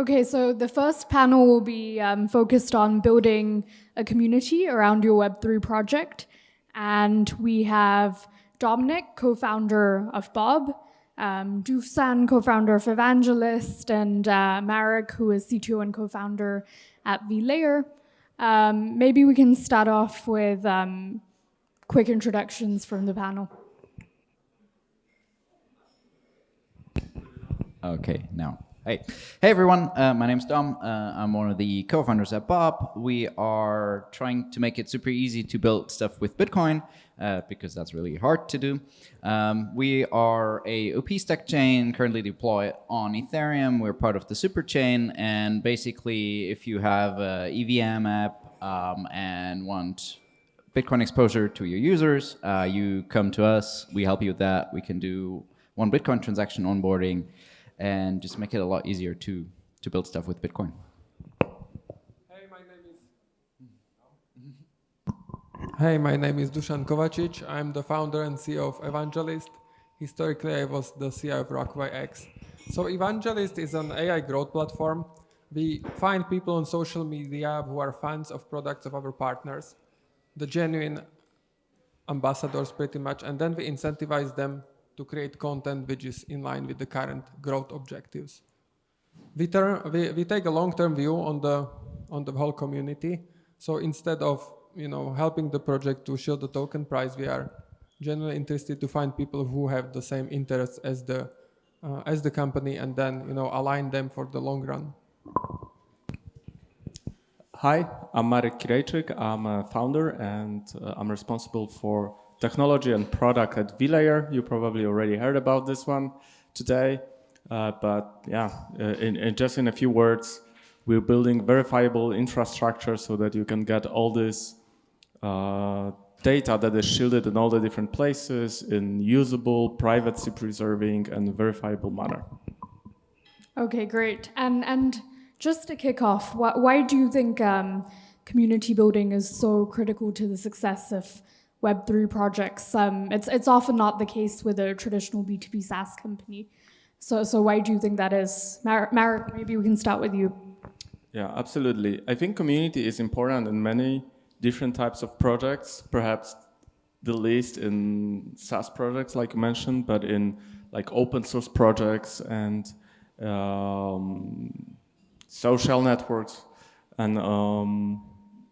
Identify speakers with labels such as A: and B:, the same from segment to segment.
A: Okay, so the first panel will be focused on building a community around your Web3 project. And we have Dominic, co-founder of Bob, Dufsan, co-founder of Evangelist, and Marek, who is CTO and co-founder at vlayer. Maybe we can start off with quick introductions from the panel.
B: Okay, now. Hey everyone, my name's Dom. I'm one of the co-founders at Bob. We are trying to make it super easy to build stuff with Bitcoin because that's really hard to do. We are a OP stack chain currently deployed on Ethereum. We're part of the super chain, and basically if you have an EVM app and want Bitcoin exposure to your users, you come to us, we help you with that. We can do one Bitcoin transaction onboarding and just make it a lot easier to build stuff with Bitcoin.
C: Hey, my name is Dusan Kovacic. I'm the founder and CEO of Evangelist. Historically, I was the CIO of Rockaway X. So Evangelist is an AI growth platform. We find people on social media who are fans of products of our partners, the genuine ambassadors pretty much, and then we incentivize them to create content which is in line with the current growth objectives. We take a long-term view on the whole community. So instead of helping the project to shield the token price, we are genuinely interested to find people who have the same interests as the company, and then align them for the long run.
D: Hi, I'm Marek Kirejczyk. I'm a founder and I'm responsible for technology and product at vlayer. You probably already heard about this one today, but yeah, just in a few words, we're building verifiable infrastructure so that you can get all this data that is shielded in all the different places in usable, privacy-preserving, and verifiable manner. Okay,
A: great. And just to kick off, why do you think community building is so critical to the success of Web3 projects? It's often not the case with a traditional B2B SaaS company. So why do you think that is? Marek, maybe we can start with you.
D: Yeah, absolutely. I think community is important in many different types of projects, perhaps the least in SaaS projects like you mentioned, but in like open source projects and social networks and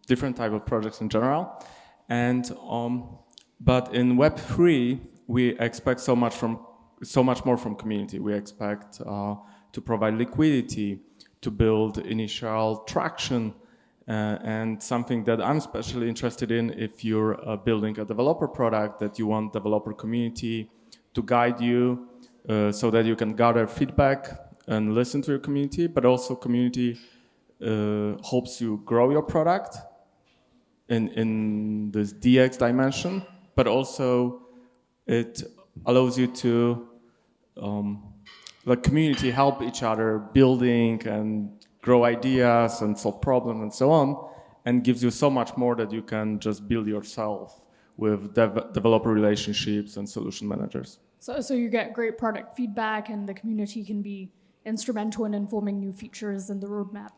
D: different type of projects in general. And but in Web3, we expect so much more from community. We expect to provide liquidity, to build initial traction, and something that I'm especially interested in if you're building a developer product, that you want developer community to guide you so that you can gather feedback and listen to your community, but also community helps you grow your product in this DX dimension, but also it allows you to the community help each other building and grow ideas and solve problems and so on, and gives you so much more that you can just build yourself with developer relationships and solution managers.
A: So you get great product feedback, and the community can be instrumental in informing new features in the roadmap.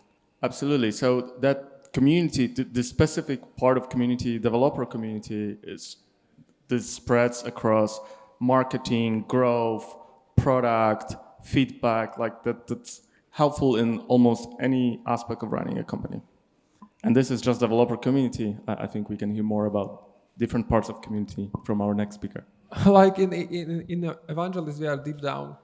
D: Absolutely. So that community, the specific part of community, developer community, this spreads across marketing, growth, product, feedback, like that's helpful in almost any aspect of running a company. And this is just developer community. I think we can hear more about different parts of community from our next speaker.
C: Like in Evangelist, we are deep down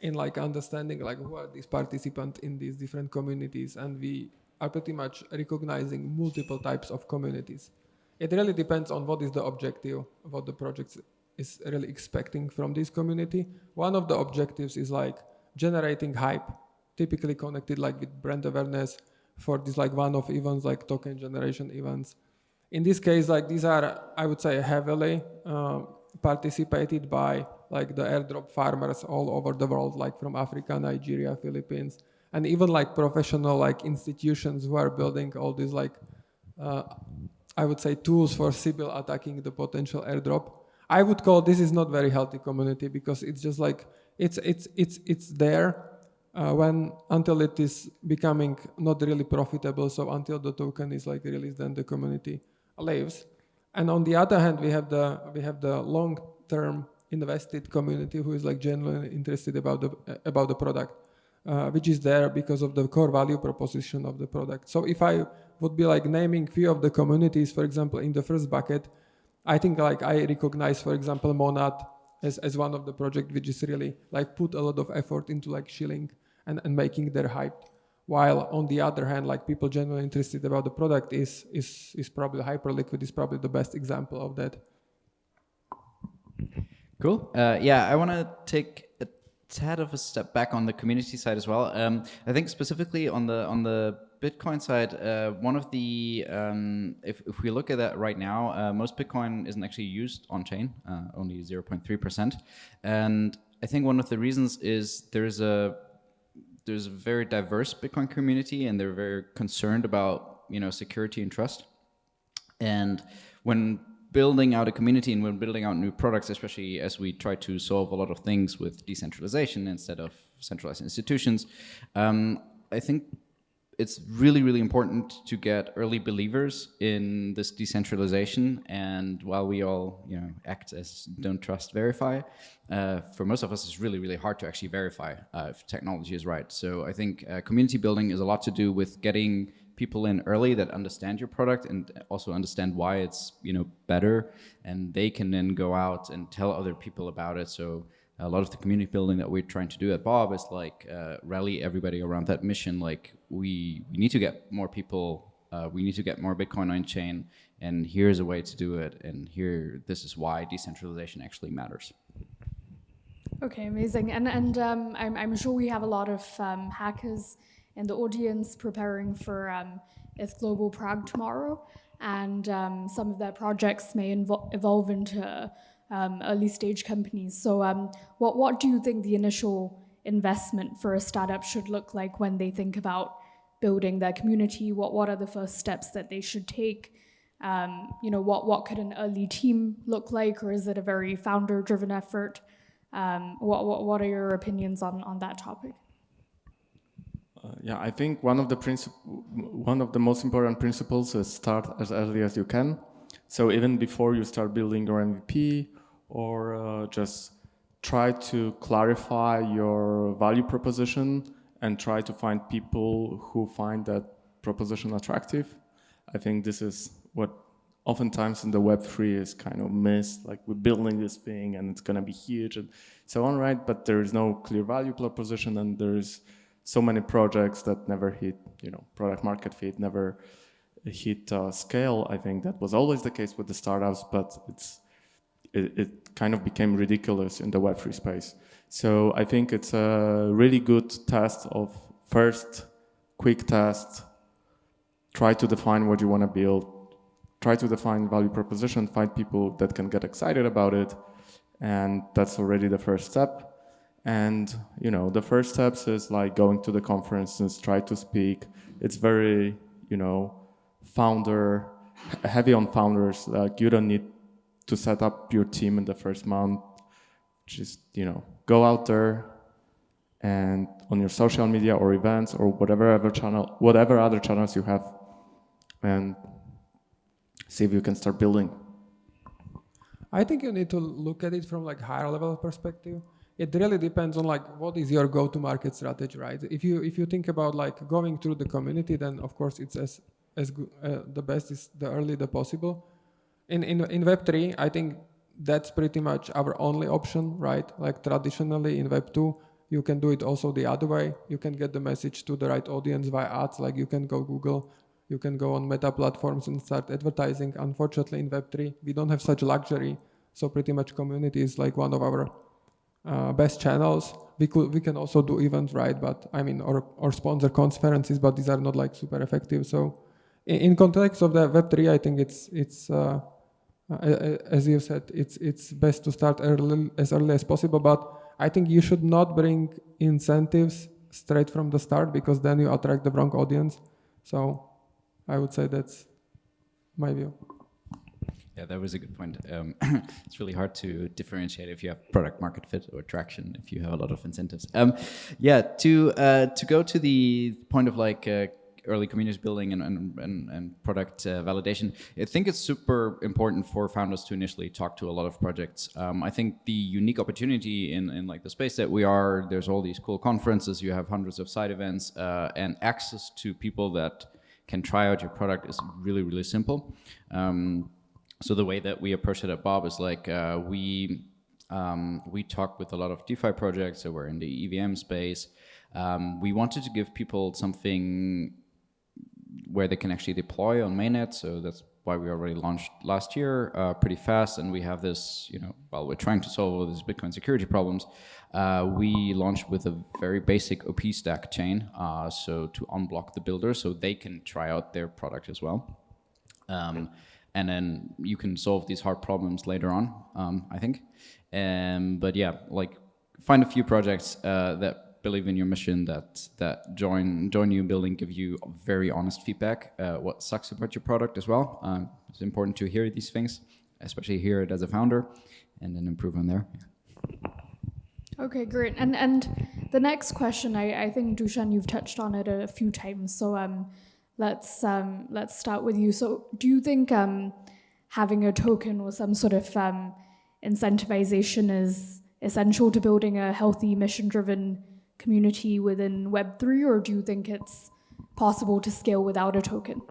C: in like understanding like who are these participants in these different communities, and we are pretty much recognizing multiple types of communities. It really depends on what is the objective, what the project is really expecting from this community. One of the objectives is like generating hype, typically connected like with brand awareness for these like one-off events like token generation events. In this case, like these are, I would say, heavily participated by like the airdrop farmers all over the world, like from Africa, Nigeria, Philippines, and even like professional like institutions who are building all these like I would say tools for Sibyl attacking the potential airdrop. I would call this is not very healthy community because it's just like it's there until it is becoming not really profitable. So until the token is like released, then the community lives. And on the other hand, we have the long-term invested community who is like genuinely interested about the product, which is there because of the core value proposition of the product. So if I would be like naming few of the communities, for example, in the first bucket, I think like I recognize, for example, Monad as one of the project which is really like put a lot of effort into like shilling and making their hype. While on the other hand, like people genuinely interested about the product is probably Hyperliquid is probably the best example of that.
B: Cool. Yeah, I want to take a tad of a step back on the community side as well. I think specifically on the Bitcoin side, one of the if we look at that right now, most Bitcoin isn't actually used on chain, only 0.3%, and I think one of the reasons is there's a very diverse Bitcoin community, and they're very concerned about security and trust. And when building out a community and when building out new products, especially as we try to solve a lot of things with decentralization instead of centralized institutions, I think it's really, really important to get early believers in this decentralization. And while we all act as don't trust, verify, for most of us it's really, really hard to actually verify if technology is right. So I think community building is a lot to do with getting people in early that understand your product and also understand why it's better, and they can then go out and tell other people about it. So a lot of the community building that we're trying to do at Bob is like rally everybody around that mission. Like we need to get more people, we need to get more Bitcoin on chain, and here's a way to do it, and this is why decentralization actually matters.
A: Okay, amazing. And I'm sure we have a lot of hackers in the audience preparing for ETH Global Prague tomorrow, and some of their projects may evolve into early stage companies. So what do you think the initial investment for a startup should look like when they think about building their community? What are the first steps that they should take? What could an early team look like, or is it a very founder-driven effort? What are your opinions on that topic?
D: Yeah, I think one of the most important principles is start as early as you can. So even before you start building your MVP, or just try to clarify your value proposition and try to find people who find that proposition attractive. I think this is what oftentimes in the Web3 is kind of missed. Like we're building this thing and it's going to be huge and so on, right? But there is no clear value proposition, and there's so many projects that never hit, product market fit, never hit scale. I think that was always the case with the startups, but it kind of became ridiculous in the Web3 space. So I think it's a really good test of first, quick test, try to define what you want to build, try to define value proposition, find people that can get excited about it, and that's already the first step. And the first steps is like going to the conferences, try to speak. It's very founder heavy on founders. Like you don't need to set up your team in the first month. Just go out there and on your social media or events or whatever other channels you have, and see if you can start building.
C: I think you need to look at it from like higher level perspective. It really depends on like what is your go-to-market strategy, right? If you think about like going through the community, then of course it's as good, the best is the early the possible. In Web3, I think that's pretty much our only option, right? Like traditionally in Web2, you can do it also the other way. You can get the message to the right audience via ads. Like you can go Google, you can go on Meta platforms and start advertising. Unfortunately, in Web3, we don't have such luxury. So pretty much community is like one of our best channels. We can also do events, right? But I mean, or sponsor conferences, but these are not like super effective. So in context of the Web3, I think it's as you said, it's best to start as early as possible. But I think you should not bring incentives straight from the start, because then you attract the wrong audience. So I would say that's my view.
B: Yeah, that was a good point. It's really hard to differentiate if you have product market fit or traction if you have a lot of incentives. Yeah, to go to the point of like early community building and product validation, I think it's super important for founders to initially talk to a lot of projects. I think the unique opportunity in like the space that we are, there's all these cool conferences, you have hundreds of side events, and access to people that can try out your product is really, really simple. So the way that we approach it at Bob is like we talk with a lot of DeFi projects, so we're in the EVM space. We wanted to give people something where they can actually deploy on mainnet, so that's why we already launched last year pretty fast, and we have this, while we're trying to solve all these Bitcoin security problems, we launched with a very basic OP stack chain, so to unblock the builder so they can try out their product as well. And then you can solve these hard problems later on, I think. But yeah, like find a few projects that believe in your mission, that join you in building, give you very honest feedback. What sucks about your product as well. It's important to hear these things, especially hear it as a founder, and then improve on there.
A: Okay, great. And the next question, I think Dusan, you've touched on it a few times. So let's start with you. So do you think having a token or some sort of incentivization is essential to building a healthy mission-driven community within Web3, or do you think it's possible to scale without a token?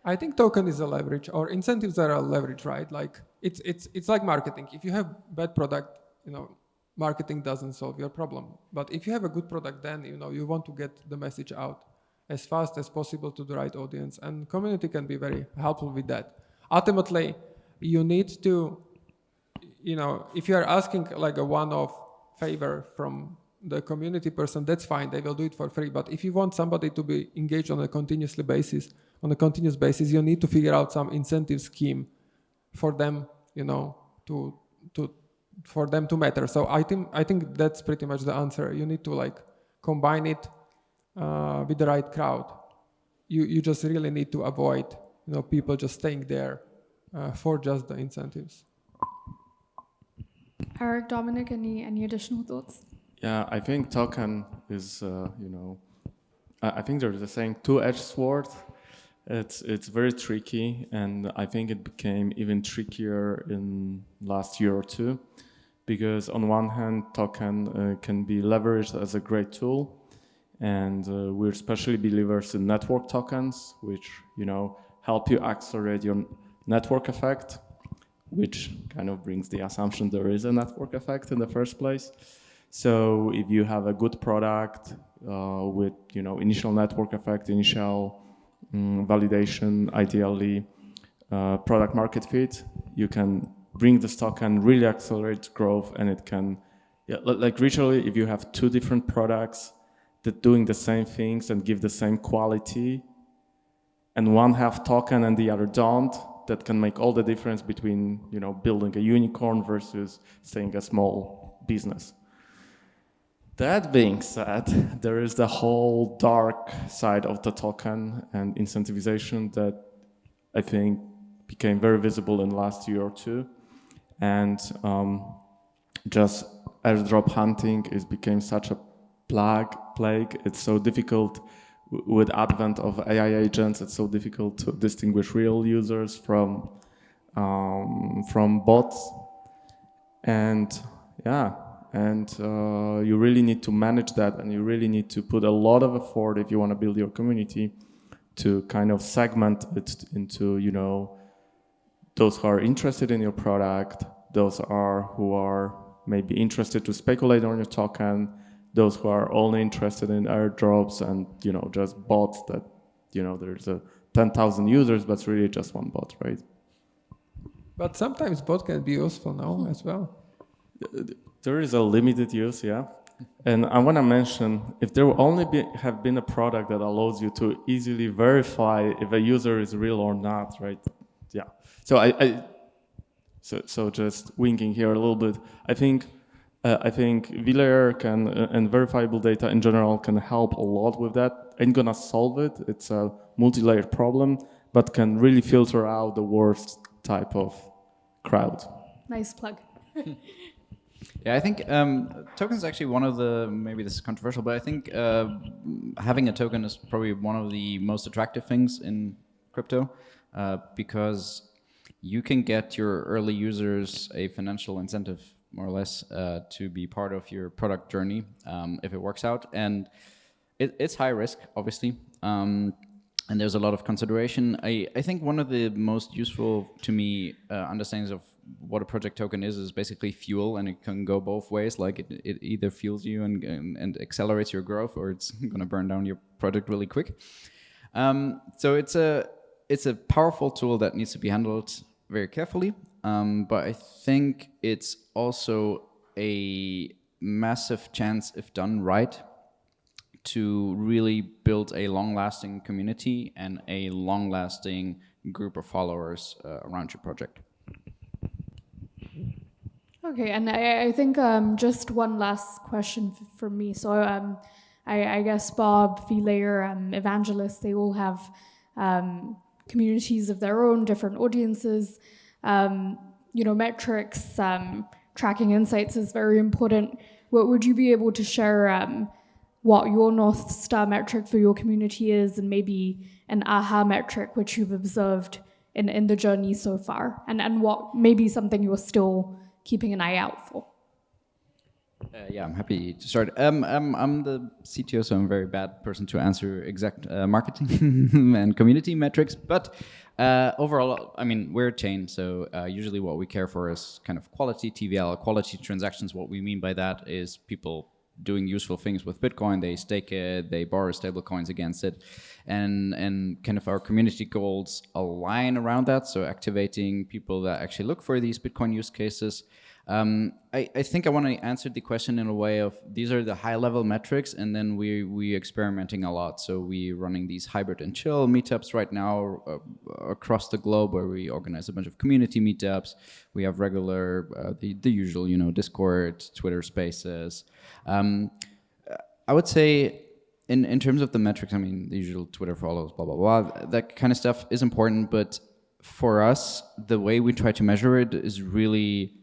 C: I think token is a leverage, or incentives are a leverage, right? Like it's like marketing. If you have bad product, marketing doesn't solve your problem. But if you have a good product, then you want to get the message out as fast as possible to the right audience, and community can be very helpful with that. Ultimately, you need to, if you are asking like a one-off favor from the community person, that's fine, they will do it for free. But if you want somebody to be engaged on a continuous basis, you need to figure out some incentive scheme for them, for them to matter. So I think that's pretty much the answer. You need to like combine it with the right crowd. You just really need to avoid people just staying there for just the incentives.
A: Eric, Dominic, any additional thoughts?
D: Yeah, I think token is I think there's a saying two-edged sword. It's very tricky, and I think it became even trickier in last year or two, because on one hand token can be leveraged as a great tool. And we're especially believers in network tokens, which help you accelerate your network effect, which kind of brings the assumption there is a network effect in the first place. So if you have a good product with initial network effect, initial validation, ideally product market fit, you can bring this token, really accelerate growth, and it can, like literally, if you have two different products that doing the same things and give the same quality, and one have token and the other don't, that can make all the difference between building a unicorn versus staying a small business. That being said, there is the whole dark side of the token and incentivization that I think became very visible in the last year or two, and just airdrop hunting became such a plague. It's so difficult with advent of AI agents. It's so difficult to distinguish real users from bots, and you really need to manage that, and you really need to put a lot of effort if you want to build your community to kind of segment it into those who are interested in your product, those who are maybe interested to speculate on your token, those who are only interested in airdrops, and just bots that there's 10,000 users but it's really just one bot, right?
C: But sometimes bot can be useful now as well.
D: There is a limited use, yeah. And I want to mention, if there will only have been a product that allows you to easily verify if a user is real or not, right? Yeah. So just winking here a little bit. I think vlayer can and verifiable data in general can help a lot with that. Ain't gonna solve it. It's a multi-layered problem, but can really filter out the worst type of crowd.
A: Nice plug.
B: Yeah, I think tokens is actually one of the, maybe this is controversial, but I think having a token is probably one of the most attractive things in crypto because you can get your early users a financial incentive, more or less, to be part of your product journey if it works out. And it's high risk, obviously. And there's a lot of consideration. I think one of the most useful to me understandings of what a project token is basically fuel, and it can go both ways. Like it either fuels you and accelerates your growth, or it's going to burn down your project really quick. So it's a powerful tool that needs to be handled very carefully. But I think it's also a massive chance, if done right, to really build a long-lasting community and a long-lasting group of followers around your project.
A: Okay, and I think just one last question from me. So I guess Bob, vlayer, Evangelist, they all have communities of their own, different audiences. Metrics, tracking insights is very important. What would you be able to share what your North Star metric for your community is, and maybe an aha metric which you've observed in the journey so far, and what maybe something you're still keeping an eye out for?
B: Yeah, I'm happy to start. I'm the CTO, so I'm a very bad person to answer exact marketing and community metrics. But overall, I mean, we're a chain, so usually what we care for is kind of quality TVL, quality transactions. What we mean by that is people doing useful things with Bitcoin. They stake it, they borrow stable coins against it, and kind of our community goals align around that. So activating people that actually look for these Bitcoin use cases. I think I want to answer the question in a way of these are the high-level metrics, and then we experimenting a lot. So we're running these hybrid and chill meetups right now across the globe, where we organize a bunch of community meetups. We have regular, the usual, Discord, Twitter Spaces. I would say in terms of the metrics, I mean, the usual Twitter follows, blah, blah, blah. That kind of stuff is important, but for us, the way we try to measure it is really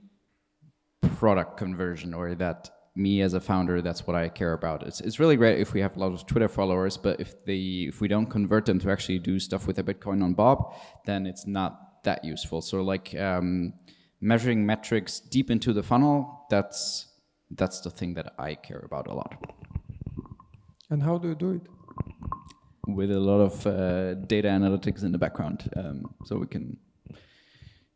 B: product conversion, or that me as a founder, that's what I care about. It's really great if we have a lot of Twitter followers, but if we don't convert them to actually do stuff with a Bitcoin on Bob, then it's not that useful. So like measuring metrics deep into the funnel, that's the thing that I care about a lot.
C: And how do you do it?
B: With a lot of data analytics in the background, so we can.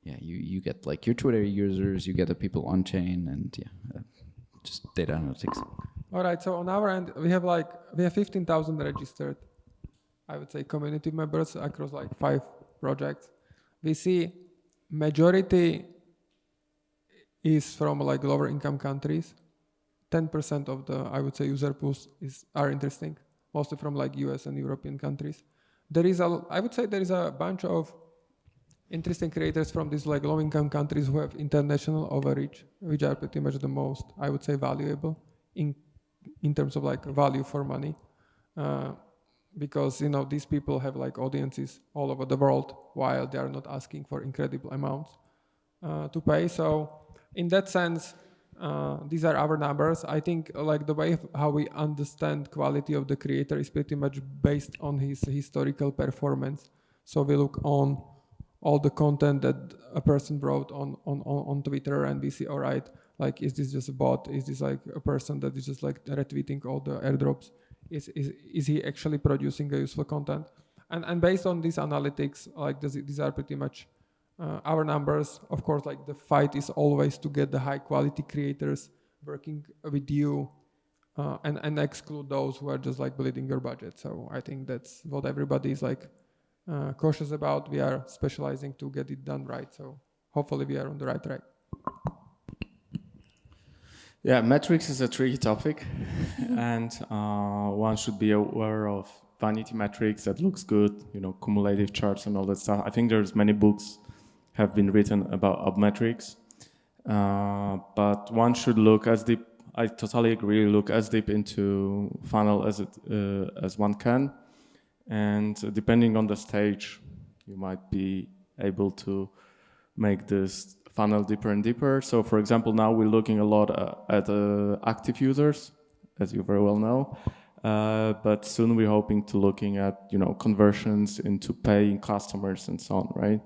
B: Yeah, you get like your Twitter users, you get the people on chain, and just data analytics.
C: All right. So on our end, we have 15,000 registered, I would say, community members across like 5 projects. We see majority is from like lower income countries. 10% of the, I would say, user pools are interesting, mostly from like US and European countries. I would say there is a bunch of interesting creators from these like low-income countries who have international overreach, which are pretty much the most, I would say, valuable in terms of like value for money, because these people have like audiences all over the world, while they are not asking for incredible amounts to pay. So in that sense, these are our numbers. I think like the way how we understand quality of the creator is pretty much based on his historical performance. So we look on all the content that a person wrote on Twitter, and we see, all right, like, is this just a bot? Is this like a person that is just like retweeting all the airdrops? Is he actually producing a useful content? And based on these analytics, like these are pretty much our numbers. Of course, like the fight is always to get the high quality creators working with you and exclude those who are just like bleeding your budget. So I think that's what everybody is like cautious about. We are specializing to get it done right. So hopefully we are on the right track.
D: Yeah, metrics is a tricky topic, and one should be aware of vanity metrics that looks good, cumulative charts and all that stuff. I think there's many books have been written about metrics, but one should look as deep. I totally agree. Look as deep into funnel as one can. And depending on the stage, you might be able to make this funnel deeper and deeper. So for example, now we're looking a lot at active users, as you very well know. But soon we're hoping to looking at conversions into paying customers and so on, right?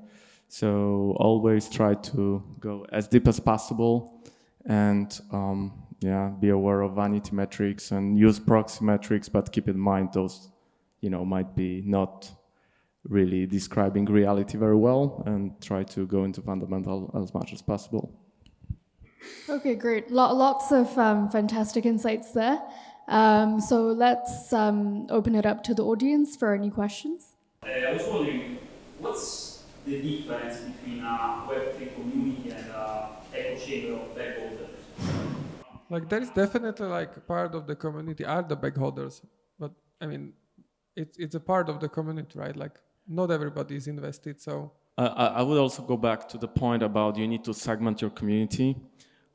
D: So always try to go as deep as possible, and be aware of vanity metrics and use proxy metrics, but keep in mind those might be not really describing reality very well, and try to go into fundamental as much as possible.
A: Okay, great. Lots of fantastic insights there. So let's open it up to the audience for any questions.
E: I was wondering, what's the difference between a Web3 community and a echo chamber of bag holders?
C: Like there is definitely like part of the community are the bag holders, but I mean, it's a part of the community, right? Like not everybody is invested, so.
D: I would also go back to the point about you need to segment your community.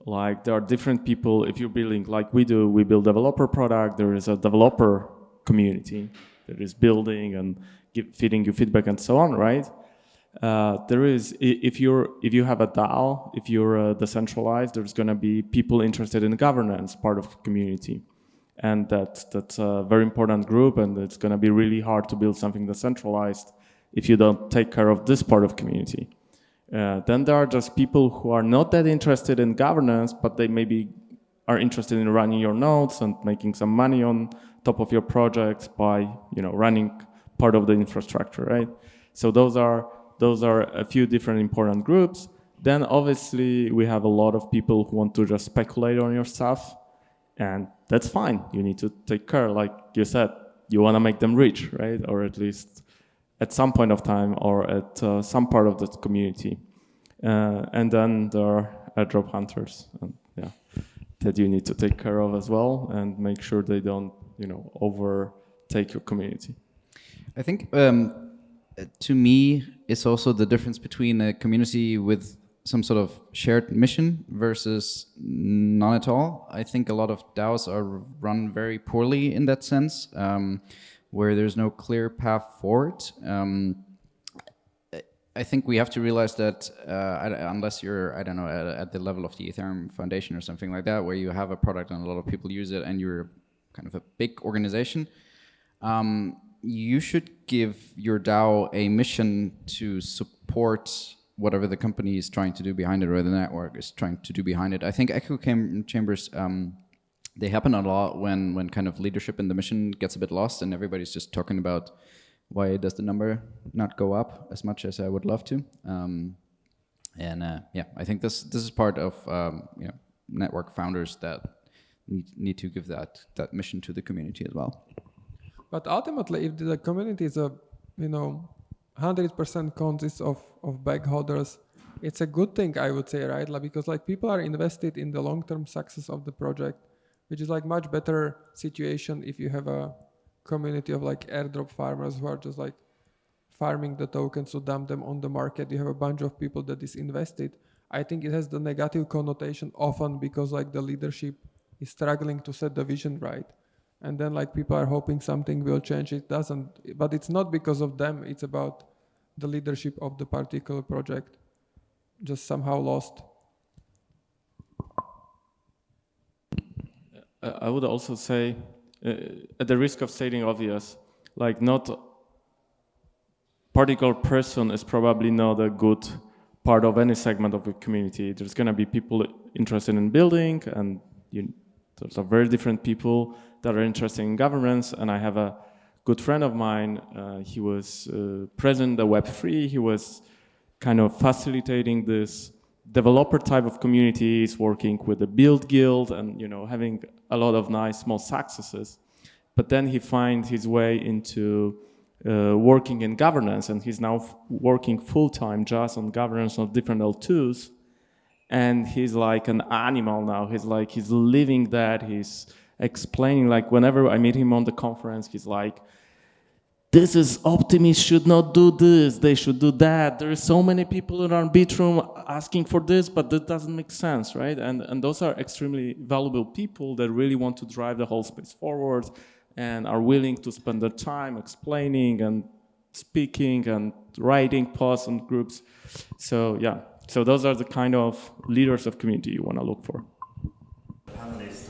D: Like there are different people. If you're building like we do, we build developer product. There is a developer community that is building and feeding you feedback and so on, right? There is if you have a DAO, if you're decentralized, there's going to be people interested in governance, part of the community, and that's a very important group. And it's going to be really hard to build something decentralized if you don't take care of this part of community. Then there are just people who are not that interested in governance, but they maybe are interested in running your nodes and making some money on top of your projects by running part of the infrastructure, right? So those are a few different important groups. Then obviously we have a lot of people who want to just speculate on your stuff, and that's fine. You need to take care, like you said, you want to make them rich, right? Or at least at some point of time, or at some part of the community. And then there are airdrop hunters, and, that you need to take care of as well, and make sure they don't, overtake your community.
B: I think to me, it's also the difference between a community with some sort of shared mission versus none at all. I think a lot of DAOs are run very poorly in that sense, where there's no clear path forward. I think we have to realize that unless you're, I don't know, at the level of the Ethereum Foundation or something like that, where you have a product and a lot of people use it and you're kind of a big organization, you should give your DAO a mission to support whatever the company is trying to do behind it, or the network is trying to do behind it. I think echo chambers, they happen a lot when kind of leadership in the mission gets a bit lost and everybody's just talking about why does the number not go up as much as I would love to. I think this is part of network founders that need to give that mission to the community as well.
C: But ultimately, if the community is 100% consists of bag holders, it's a good thing, I would say, right? Like, because like people are invested in the long-term success of the project, which is like much better situation if you have a community of like airdrop farmers who are just like farming the tokens to dump them on the market. You have a bunch of people that is invested. I think it has the negative connotation often because like the leadership is struggling to set the vision right. And then like people are hoping something will change. It doesn't, but it's not because of them. It's about the leadership of the particular project just somehow lost.
D: I would also say, at the risk of stating obvious, like not particular person is probably not a good part of any segment of the community. There's going to be people interested in building, and there's a very different people that are interested in governance. And I have a good friend of mine. He was president of Web3. He was kind of facilitating this developer type of communities, working with the build guild, and having a lot of nice small successes. But then he finds his way into working in governance, and he's now working full-time just on governance of different L2s. And he's like an animal now. He's living that. He's explaining, like whenever I meet him on the conference, he's like, this is optimists should not do this, they should do that. There are so many people around Bitroom asking for this, but that doesn't make sense, right? And those are extremely valuable people that really want to drive the whole space forward and are willing to spend their time explaining and speaking and writing posts on groups. So yeah, So those are the kind of leaders of community you want to look for.
F: Panelists,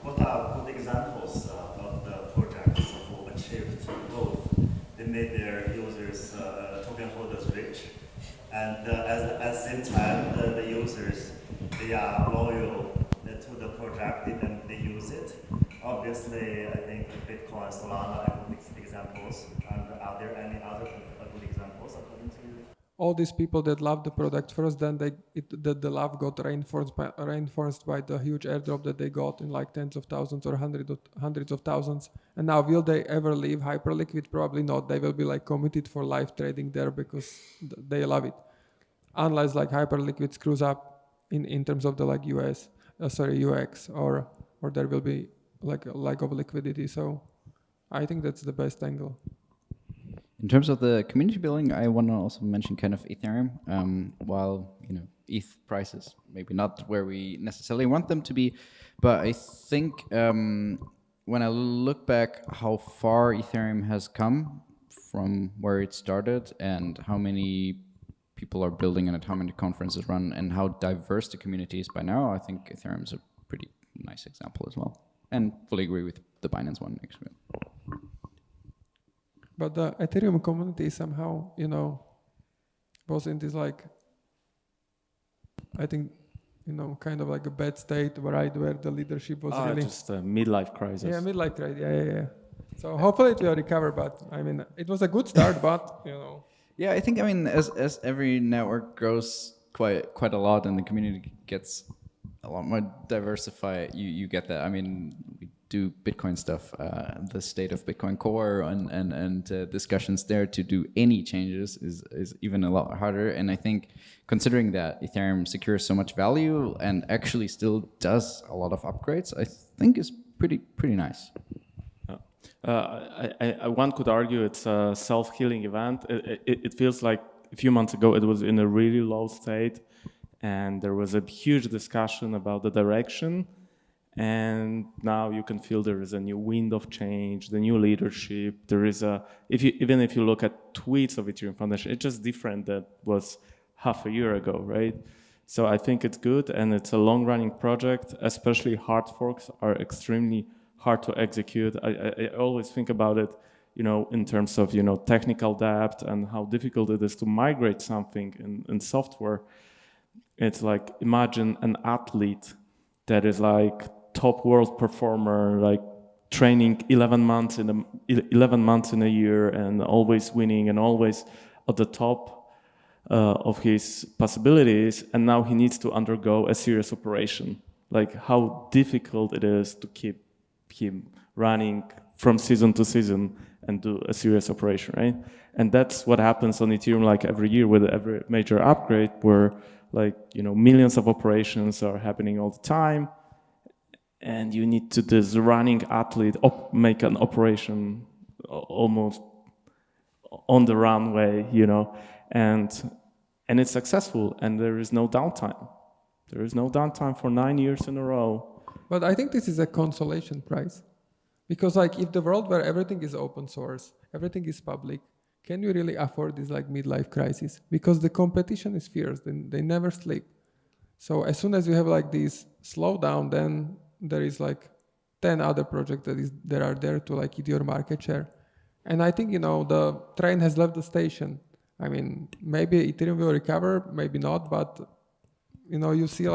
F: what are good examples of the projects who achieved both? They made their users, token holders rich, and at the same time, the users, they are loyal to the project and they use it. Obviously, I think Bitcoin, Solana are good examples. And are there any other good examples according to you?
C: All these people that love the product first, then the love got reinforced by the huge airdrop that they got in like tens of thousands or hundreds of thousands. And now, will they ever leave Hyperliquid? Probably not. They will be like committed for life trading there because they love it. Unless like Hyperliquid screws up in terms of the like UX, or there will be like a lack of liquidity. So I think that's the best angle.
B: In terms of the community building, I want to also mention kind of Ethereum. While ETH prices maybe not where we necessarily want them to be, but I think when I look back how far Ethereum has come from where it started and how many people are building on it, how many conferences run, and how diverse the community is by now, I think Ethereum is a pretty nice example as well. And fully agree with the Binance one, actually.
C: But the Ethereum community somehow, was in this like, I think, kind of like a bad state, where the leadership was really
D: just a midlife crisis.
C: Yeah, midlife crisis. Yeah. So hopefully it will recover. But I mean, it was a good start. But
B: Yeah, I think as every network grows quite a lot and the community gets a lot more diversified, you get that. I mean, we do Bitcoin stuff, the state of Bitcoin Core and discussions there to do any changes is even a lot harder. And I think considering that Ethereum secures so much value and actually still does a lot of upgrades, I think is pretty nice.
D: One could argue it's a self-healing event. It feels like a few months ago it was in a really low state, and there was a huge discussion about the direction. And now you can feel there is a new wind of change, the new leadership. There is even if you look at tweets of Ethereum Foundation, it's just different than was half a year ago, right? So I think it's good, and it's a long-running project. Especially hard forks are extremely hard to execute. I always think about it, in terms of technical debt and how difficult it is to migrate something in software. It's like, imagine an athlete that is like top world performer, like training 11 months in a year and always winning and always at the top of his possibilities, and now he needs to undergo a serious operation. Like how difficult it is to keep him running from season to season and do a serious operation, right? And that's what happens on Ethereum like every year with every major upgrade, where millions of operations are happening all the time, and you need to this running athlete make an operation almost on the runway, and it's successful, and there is no downtime. There is no downtime for 9 years in a row.
C: But I think this is a consolation prize, because if the world where everything is open source, everything is public, can you really afford this midlife crisis? Because the competition is fierce, they never sleep. So as soon as you have this slowdown, then there is 10 other projects that are there to eat your market share. And I think the train has left the station. I mean, maybe Ethereum will recover, maybe not, but you see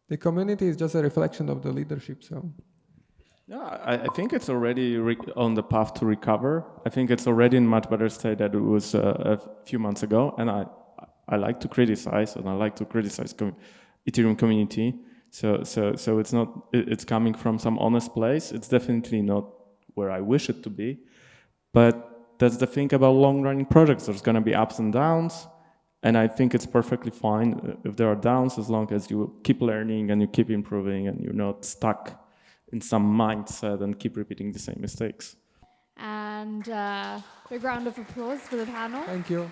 C: the community is just a reflection of the leadership. So
D: yeah, I think it's already on the path to recover. I think it's already in much better state than it was a few months ago. And I like to criticize, and I like to criticize Ethereum community. So it's coming from some honest place. It's definitely not where I wish it to be. But that's the thing about long-running projects. There's going to be ups and downs. And I think it's perfectly fine if there are downs, as long as you keep learning and you keep improving and you're not stuck in some mindset and keep repeating the same mistakes.
A: And big round of applause for the panel.
C: thank you.